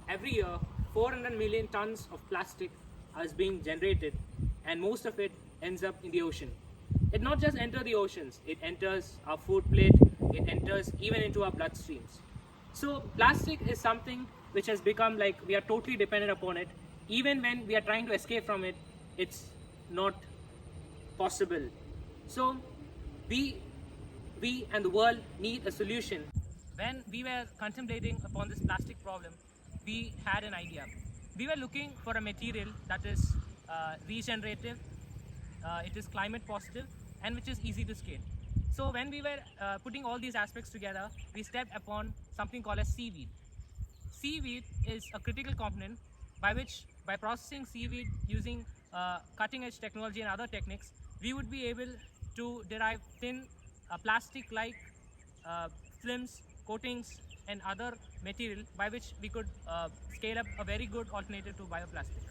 every year 400 million tons of plastic is being generated, and most of it ends up in the ocean. It not just enters the oceans, it enters our food plate, it enters even into our bloodstreams. So plastic is something which has become like we are totally dependent upon it. Even when we are trying to escape from it, it's not possible. So we and the world need a solution. When we were contemplating upon this plastic problem, we had an idea. We were looking for a material that is regenerative, it is climate positive, and which is easy to scale. So when we were putting all these aspects together, we stepped upon something called as seaweed. Seaweed is a critical component by processing seaweed using cutting edge technology and other techniques, we would be able to derive thin plastic-like films, coatings, and other material by which we could scale up a very good alternative to bioplastic.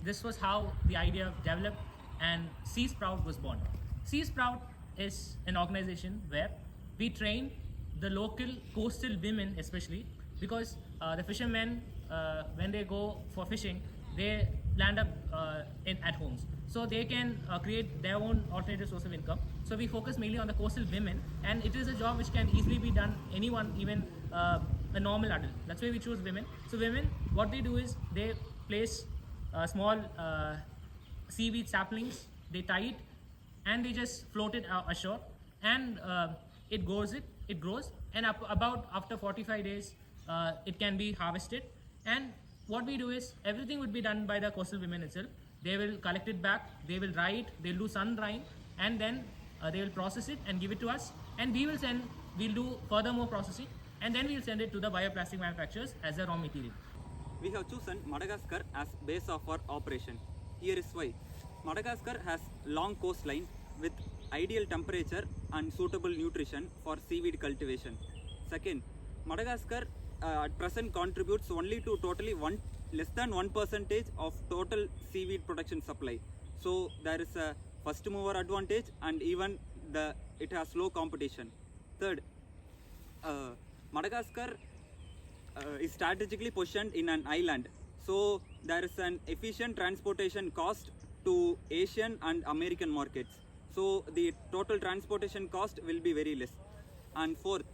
This was how the idea developed and SeaSprout was born. SeaSprout is an organization where we train the local coastal women, especially because the fishermen, when they go for fishing, they land up at homes. So they can create their own alternative source of income. So we focus mainly on the coastal women, and it is a job which can easily be done anyone, even a normal adult. That's why we choose women. So women, what they do is they place small seaweed saplings, they tie it, and they just float it ashore, and it grows, and about after 45 days, it can be harvested. And what we do is everything would be done by the coastal women itself. They will collect it back, they will dry it, they'll do sun drying, and then they will process it and give it to us, and we'll do further more processing, and then we'll send it to the bioplastic manufacturers as a raw material. We have chosen Madagascar as base of our operation. Here is why. Madagascar has long coastline with ideal temperature and suitable nutrition for seaweed cultivation. Second, Madagascar at present contributes only to totally less than 1% of total seaweed production supply. So there is a first mover advantage, and even it has low competition. Third, Madagascar is strategically positioned in an island, so there is an efficient transportation cost to Asian and American markets. So the total transportation cost will be very less. And fourth,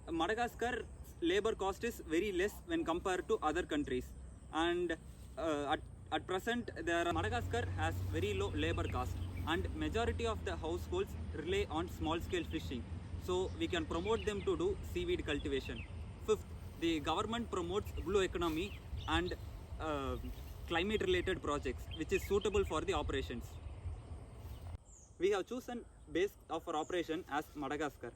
Madagascar labor cost is very less when compared to other countries. And at present, Madagascar has very low labor cost, and majority of the households rely on small scale fishing. So we can promote them to do seaweed cultivation. Fifth, the government promotes blue economy and climate related projects which is suitable for the operations. We have chosen base of our operation as Madagascar.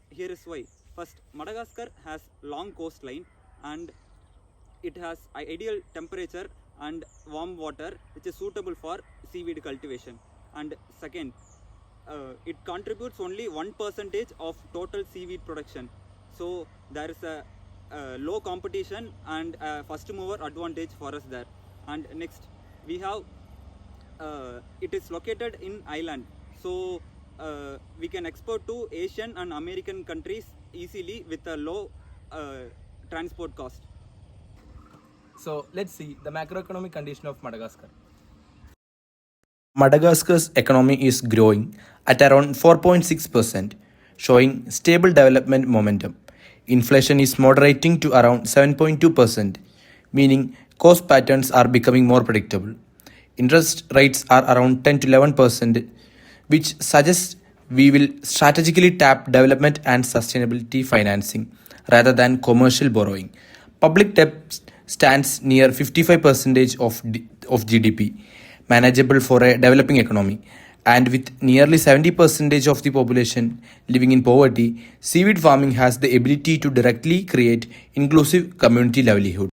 Here is why. First, Madagascar has long coastline, and it has ideal temperature and warm water which is suitable for seaweed cultivation. And second, it contributes only 1% of total seaweed production. So there is a low competition and a first mover advantage for us there. And next, we have it is located in island, so we can export to Asian and American countries easily with a low transport cost. So let's see the macroeconomic condition of Madagascar. Madagascar's economy is growing at around 4.6%, showing stable development momentum. Inflation is moderating to around 7.2%, meaning cost patterns are becoming more predictable. Interest rates are around 10 to 11%, which suggests we will strategically tap development and sustainability financing rather than commercial borrowing. Public debt stands near 55% of GDP, manageable for a developing economy. And with nearly 70% of the population living in poverty, seaweed farming has the ability to directly create inclusive community livelihood.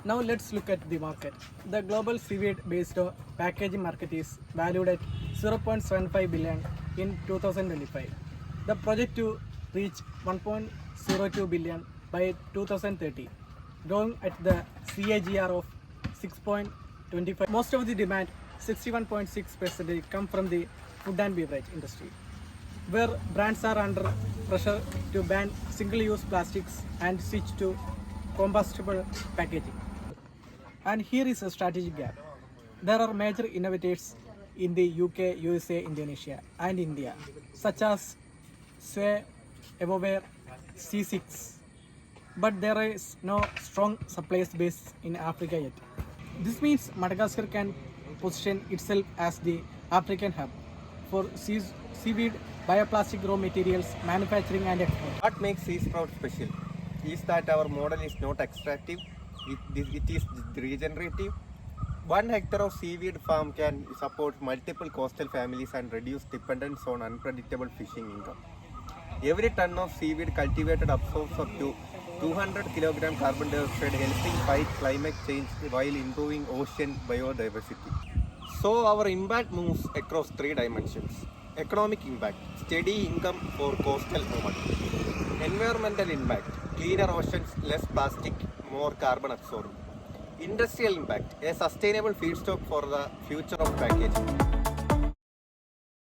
Now let's look at the market. The global seaweed-based packaging market is valued at 0.75 billion in 2025. The project to reach 1.02 billion by 2030, growing at the CAGR of 6.25. Most of the demand, 61.6%, come from the food and beverage industry. where brands are under pressure to ban single-use plastics and switch to compostable packaging. And here is a strategic gap. There are major innovators in the UK, USA, Indonesia, and India, such as SeaWare, Evoware, C6. But there is no strong supplies base in Africa yet. This means Madagascar can position itself as the African hub for seaweed, bioplastic raw materials, manufacturing and export. What makes SeaSprout special is that our model is not extractive, it is regenerative. 1 hectare of seaweed farm can support multiple coastal families and reduce dependence on unpredictable fishing income. Every ton of seaweed cultivated absorbs up to 200 kg carbon dioxide, helping fight climate change while improving ocean biodiversity. So our impact moves across 3 dimensions. Economic impact, steady income for coastal women. Environmental impact, cleaner oceans, less plastic, more carbon absorbing. Industrial impact, a sustainable feedstock for the future of packaging.